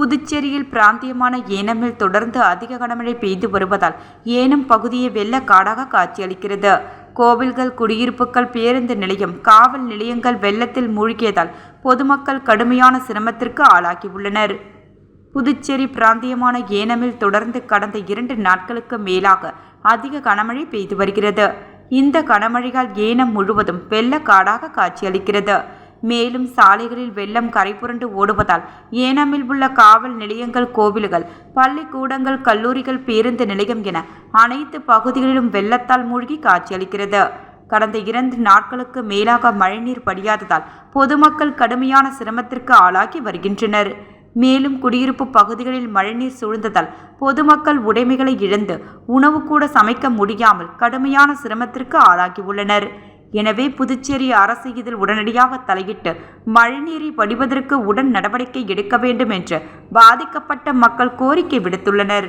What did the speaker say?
புதுச்சேரியில் பிராந்தியமான ஏனமில் தொடர்ந்து அதிக கனமழை பெய்து வருவதால் ஏனம் பகுதியை வெள்ளக்காடாக காட்சியளிக்கிறது. கோவில்கள், குடியிருப்புகள், பேருந்து நிலையம், காவல் நிலையங்கள் வெள்ளத்தில் மூழ்கியதால் பொதுமக்கள் கடுமையான சிரமத்திற்கு ஆளாகியுள்ளனர். புதுச்சேரி பிராந்தியமான ஏனமில் தொடர்ந்து கடந்த 2 நாட்களுக்கு மேலாக அதிக கனமழை பெய்து வருகிறது. இந்த கனமழையால் ஏனம் முழுவதும் வெள்ளக்காடாக காட்சியளிக்கிறது. மேலும் சாலைகளில் வெள்ளம் கரைபுரண்டு ஓடுவதால் ஏனமில் உள்ள காவல் நிலையங்கள், கோவில்கள், பள்ளிக்கூடங்கள், கல்லூரிகள், பேருந்து நிலையம் என அனைத்து பகுதிகளிலும் வெள்ளத்தால் மூழ்கி காட்சியளிக்கிறது. கடந்த 2 நாட்களுக்கு மேலாக மழைநீர் படியாததால் பொதுமக்கள் கடுமையான சிரமத்திற்கு ஆளாகி வருகின்றனர். மேலும் குடியிருப்பு பகுதிகளில் மழைநீர் சூழ்ந்ததால் பொதுமக்கள் உடைமைகளை இழந்து உணவு கூட சமைக்க முடியாமல் கடுமையான சிரமத்திற்கு ஆளாகியுள்ளனர். எனவே புதுச்சேரி அரசு இதில் உடனடியாக தலையிட்டு மழைநீரை வடிவதற்கு உடன் நடவடிக்கை எடுக்க வேண்டும் என்று பாதிக்கப்பட்ட மக்கள் கோரிக்கை விடுத்துள்ளனர்.